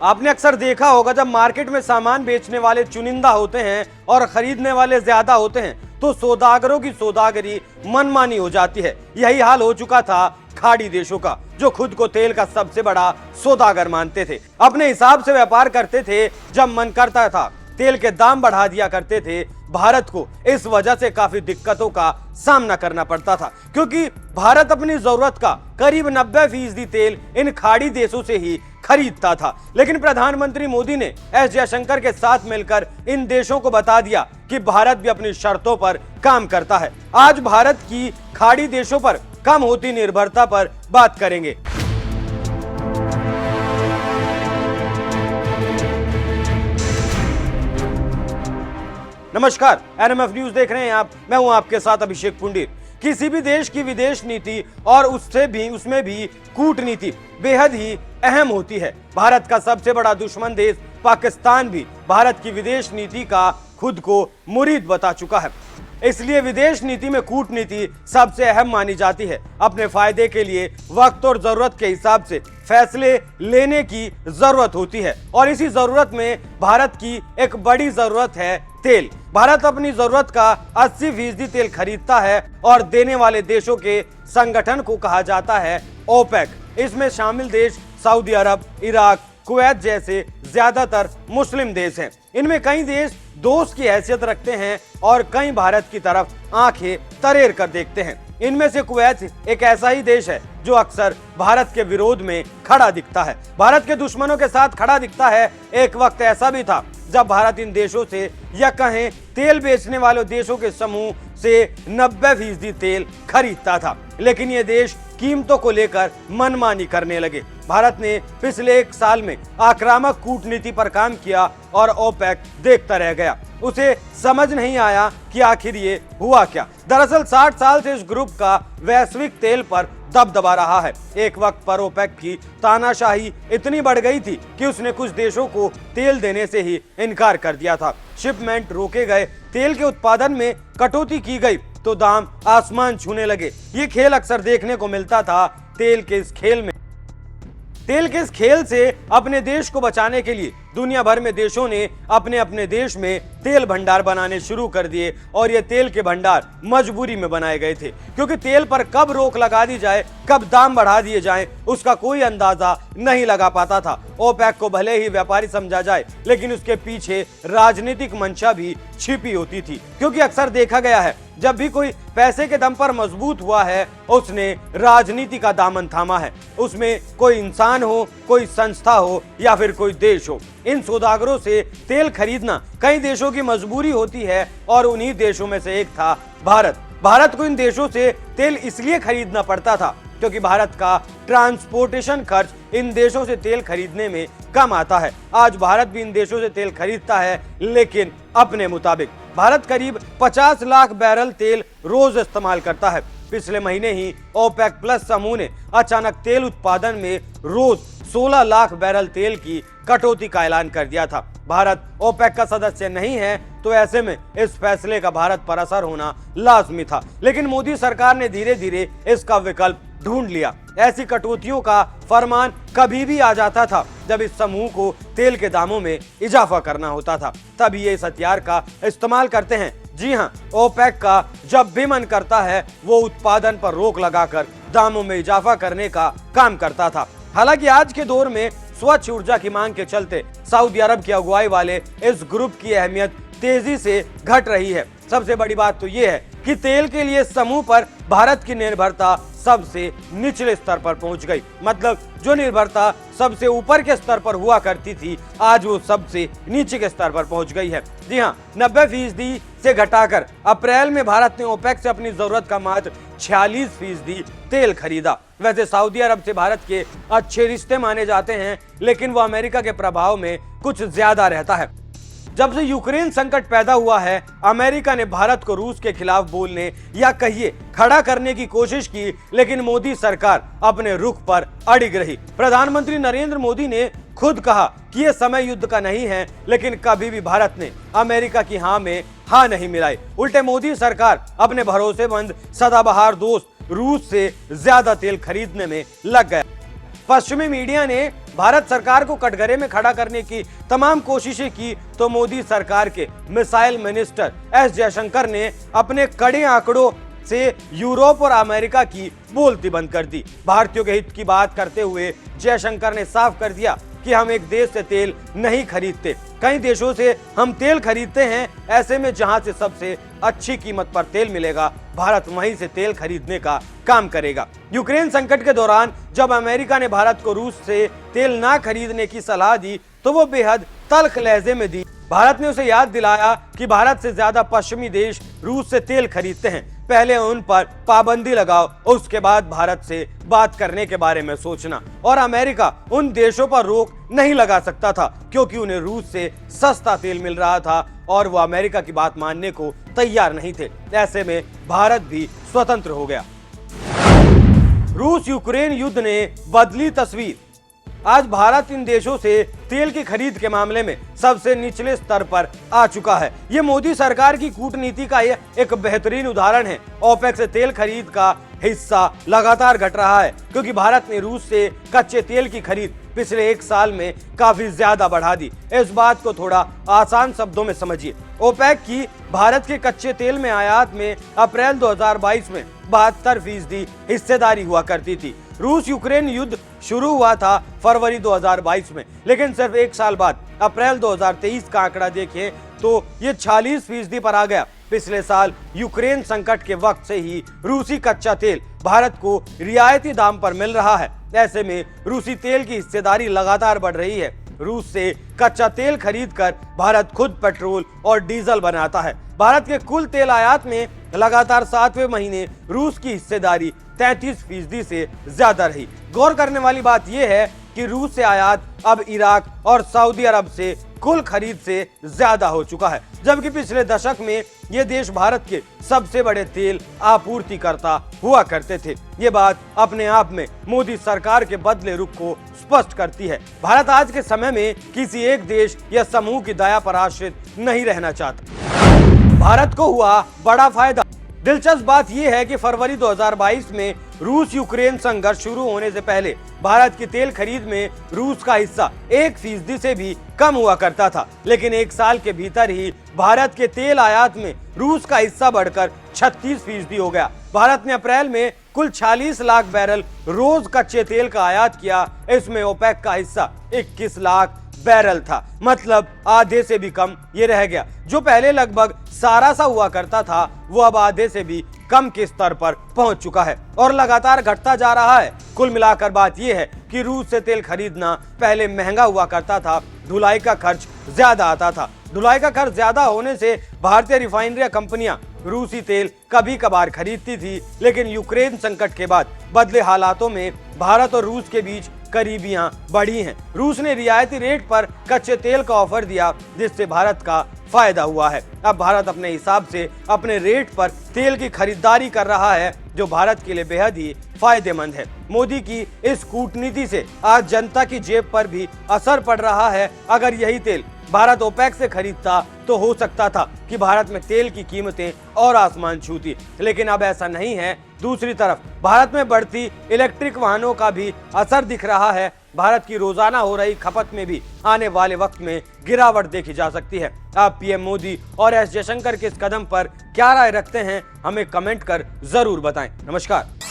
आपने अक्सर देखा होगा जब मार्केट में सामान बेचने वाले चुनिंदा होते हैं और खरीदने वाले ज्यादा होते हैं तो सौदागरों की सौदागरी मनमानी हो जाती है। यही हाल हो चुका था खाड़ी देशों का, जो खुद को तेल का सबसे बड़ा सौदागर मानते थे। अपने हिसाब से व्यापार करते थे, जब मन करता था तेल के दाम बढ़ा दिया करते थे। भारत को इस वजह से काफी दिक्कतों का सामना करना पड़ता था, क्योंकि भारत अपनी जरूरत का करीब 90% तेल इन खाड़ी देशों से ही खरीदता था। लेकिन प्रधानमंत्री मोदी ने एस जयशंकर के साथ मिलकर इन देशों को बता दिया कि भारत भी अपनी शर्तों पर काम करता है। आज भारत की खाड़ी देशों पर कम होती निर्भरता पर बात करेंगे। नमस्कार, एनएमएफ न्यूज देख रहे हैं आप। मैं हूं आपके साथ अभिषेक पुंडीर। किसी भी देश की विदेश नीति और उसमें भी कूटनीति बेहद ही अहम होती है। भारत का सबसे बड़ा दुश्मन देश पाकिस्तान भी भारत की विदेश नीति का खुद को मुरीद बता चुका है। इसलिए विदेश नीति में कूटनीति सबसे अहम मानी जाती है। अपने फायदे के लिए वक्त और जरूरत के हिसाब से फैसले लेने की जरूरत होती है, और इसी जरूरत में भारत की एक बड़ी जरूरत है तेल। भारत अपनी जरूरत का 80% तेल खरीदता है और देने वाले देशों के संगठन को कहा जाता है ओपेक। इसमें शामिल देश सऊदी अरब, इराक, कुवैत जैसे ज्यादातर मुस्लिम देश हैं। इनमें कई देश दोस्त की हैसियत रखते हैं और कई भारत की तरफ आंखें तरेर कर देखते हैं। इनमें से कुवैत एक ऐसा ही देश है जो अक्सर भारत के विरोध में खड़ा दिखता है, भारत के दुश्मनों के साथ खड़ा दिखता है। एक वक्त ऐसा भी था जब भारत इन देशों से या कहें तेल बेचने वाले देशों के समूह से 90% तेल खरीदता था, लेकिन ये देश कीमतों को लेकर मनमानी करने लगे। भारत ने पिछले 1 साल में आक्रामक कूटनीति पर काम किया और ओपेक देखता रह गया। उसे समझ नहीं आया कि आखिर ये हुआ क्या। दरअसल 60 साल से इस ग्रुप का वैश्विक तेल पर दबदबा रहा है। एक वक्त पर ओपेक की तानाशाही इतनी बढ़ गई थी कि उसने कुछ देशों को तेल देने से ही इनकार कर दिया था। शिपमेंट रोके गए, तेल के उत्पादन में कटौती की गई तो दाम आसमान छूने लगे। ये खेल अक्सर देखने को मिलता था। तेल के इस खेल से अपने देश को बचाने के लिए दुनिया भर में देशों ने अपने अपने देश में तेल भंडार बनाने शुरू कर दिए, और ये तेल के भंडार मजबूरी में बनाए गए थे, क्योंकि तेल पर कब रोक लगा दी जाए, कब दाम बढ़ा दिए जाएं, उसका कोई अंदाजा नहीं लगा पाता था। ओपेक को भले ही व्यापारी समझा जाए, लेकिन उसके पीछे राजनीतिक मंशा भी छिपी होती थी, क्योंकि अक्सर देखा गया है जब भी कोई पैसे के दम पर मजबूत हुआ है, उसने राजनीति का दामन थामा है। उसमें कोई इंसान हो, कोई संस्था हो या फिर कोई देश हो। इन सौदागरों से तेल खरीदना कई देशों की मजबूरी होती है, और उन्हीं देशों में से एक था भारत। भारत को इन देशों से तेल इसलिए खरीदना पड़ता था क्योंकि भारत का ट्रांसपोर्टेशन खर्च इन देशों से तेल खरीदने में कम आता है। आज भारत भी इन देशों से तेल खरीदता है, लेकिन अपने मुताबिक। भारत करीब 50 लाख बैरल तेल रोज इस्तेमाल करता है। पिछले महीने ही ओपेक प्लस समूह ने अचानक तेल उत्पादन में रोज 16 लाख बैरल तेल की कटौती का ऐलान कर दिया था। भारत ओपेक का सदस्य नहीं है, तो ऐसे में इस फैसले का भारत पर असर होना लाजमी था, लेकिन मोदी सरकार ने धीरे धीरे इसका विकल्प ढूंढ लिया। ऐसी कटौतियों का फरमान कभी भी आ जाता था जब इस समूह को तेल के दामों में इजाफा करना होता था, तभी ये इस हथियार का इस्तेमाल करते हैं। जी हाँ, ओपेक का जब भी मन करता है वो उत्पादन पर रोक लगाकर दामों में इजाफा करने का काम करता था। हालांकि आज के दौर में स्वच्छ ऊर्जा की मांग के चलते सऊदी अरब की अगुवाई वाले इस ग्रुप की अहमियत तेजी से घट रही है। सबसे बड़ी बात तो ये है कि तेल के लिए समूह पर भारत की निर्भरता सबसे निचले स्तर पर पहुंच गई। मतलब जो निर्भरता सबसे ऊपर के स्तर पर हुआ करती थी, आज वो सबसे नीचे के स्तर पर पहुंच गई है। जी हाँ, 90% से घटाकर अप्रैल में भारत ने ओपेक से अपनी जरूरत का मात्र 46% तेल खरीदा। वैसे सऊदी अरब से भारत के अच्छे रिश्ते माने जाते हैं, लेकिन वो अमेरिका के प्रभाव में कुछ ज्यादा रहता है। जब से यूक्रेन संकट पैदा हुआ है, अमेरिका ने भारत को रूस के खिलाफ बोलने या कहिए खड़ा करने की कोशिश की, लेकिन मोदी सरकार अपने रुख पर अड़िग रही। प्रधानमंत्री नरेंद्र मोदी ने खुद कहा कि यह समय युद्ध का नहीं है, लेकिन कभी भी भारत ने अमेरिका की हाँ में हाँ नहीं मिलाई। उल्टे मोदी सरकार अपने भरोसेमंद सदाबहार दोस्त रूस से ज्यादा तेल खरीदने में लग गया। पश्चिमी मीडिया ने भारत सरकार को कटघरे में खड़ा करने की तमाम कोशिशें की तो मोदी सरकार के मिसाइल मिनिस्टर एस जयशंकर ने अपने कड़े आंकड़ों से यूरोप और अमेरिका की बोलती बंद कर दी। भारतीयों के हित की बात करते हुए जयशंकर ने साफ कर दिया कि हम एक देश से तेल नहीं खरीदते, कई देशों से हम तेल खरीदते हैं। ऐसे में जहां से सबसे अच्छी कीमत पर तेल मिलेगा, भारत वहीं से तेल खरीदने का काम करेगा। यूक्रेन संकट के दौरान जब अमेरिका ने भारत को रूस से तेल ना खरीदने की सलाह दी तो वो बेहद तल्ख लहजे में दी। भारत ने उसे याद दिलाया कि भारत से ज्यादा पश्चिमी देश रूस से तेल खरीदते हैं, पहले उन पर पाबंदी लगाओ, उसके बाद भारत से बात करने के बारे में सोचना। और अमेरिका उन देशों पर रोक नहीं लगा सकता था क्योंकि उन्हें रूस से सस्ता तेल मिल रहा था और वो अमेरिका की बात मानने को तैयार नहीं थे। ऐसे में भारत भी स्वतंत्र हो गया। रूस यूक्रेन युद्ध ने बदली तस्वीर। आज भारत इन देशों से तेल की खरीद के मामले में सबसे निचले स्तर पर आ चुका है। ये मोदी सरकार की कूटनीति का एक बेहतरीन उदाहरण है। ओपेक से तेल खरीद का हिस्सा लगातार घट रहा है क्योंकि भारत ने रूस से कच्चे तेल की खरीद पिछले एक साल में काफी ज्यादा बढ़ा दी। इस बात को थोड़ा आसान शब्दों में समझिए। ओपेक की भारत के कच्चे तेल में आयात में अप्रैल 2022 में 72% हिस्सेदारी हुआ करती थी। रूस यूक्रेन युद्ध शुरू हुआ था फरवरी 2022 में, लेकिन सिर्फ एक साल बाद अप्रैल 2023 का आंकड़ा देखें तो ये 46% पर आ गया। पिछले साल यूक्रेन संकट के वक्त से ही रूसी कच्चा तेल भारत को रियायती दाम पर मिल रहा है। ऐसे में रूसी तेल की हिस्सेदारी लगातार बढ़ रही है। रूस से कच्चा तेल खरीदकर भारत खुद पेट्रोल और डीजल बनाता है। भारत के कुल तेल आयात में लगातार 7वें महीने रूस की हिस्सेदारी 33% से ज्यादा रही। गौर करने वाली बात यह है कि रूस से आयात अब इराक और सऊदी अरब से कुल खरीद से ज्यादा हो चुका है, जबकि पिछले दशक में ये देश भारत के सबसे बड़े तेल आपूर्तिकर्ता हुआ करते थे। ये बात अपने आप में मोदी सरकार के बदले रुख को स्पष्ट करती है। भारत आज के समय में किसी एक देश या समूह की दया पर आश्रित नहीं रहना चाहता। भारत को हुआ बड़ा फायदा। दिलचस्प बात यह है कि फरवरी 2022 में रूस यूक्रेन संघर्ष शुरू होने से पहले भारत की तेल खरीद में रूस का हिस्सा 1% से भी कम हुआ करता था, लेकिन एक साल के भीतर ही भारत के तेल आयात में रूस का हिस्सा बढ़कर 36% हो गया। भारत ने अप्रैल में कुल 46 लाख बैरल रोज कच्चे तेल का आयात किया। इसमें ओपेक का हिस्सा 21 लाख बैरल था, मतलब आधे से भी कम ये रह गया। जो पहले लगभग सारा सा हुआ करता था वो अब आधे से भी कम के स्तर पर पहुंच चुका है और लगातार घटता जा रहा है। कुल मिलाकर बात यह है कि रूस से तेल खरीदना पहले महंगा हुआ करता था, ढुलाई का खर्च ज्यादा आता था। ढुलाई का खर्च ज्यादा होने से भारतीय रिफाइनरी कंपनियां रूसी तेल कभी कभार खरीदती थी, लेकिन यूक्रेन संकट के बाद बदले हालातों में भारत और रूस के बीच करीबियां बढ़ी हैं। रूस ने रियायती रेट पर कच्चे तेल का ऑफर दिया जिससे भारत का फायदा हुआ है। अब भारत अपने हिसाब से अपने रेट पर तेल की खरीदारी कर रहा है जो भारत के लिए बेहद ही फायदेमंद है। मोदी की इस कूटनीति से आज जनता की जेब पर भी असर पड़ रहा है। अगर यही तेल भारत ओपेक से खरीदता तो हो सकता था कि भारत में तेल की कीमतें और आसमान छूती, लेकिन अब ऐसा नहीं है। दूसरी तरफ भारत में बढ़ती इलेक्ट्रिक वाहनों का भी असर दिख रहा है। भारत की रोजाना हो रही खपत में भी आने वाले वक्त में गिरावट देखी जा सकती है। आप पीएम मोदी और एस जयशंकर के इस कदम पर क्या राय रखते हैं, हमें कमेंट कर जरूर बताएं। नमस्कार।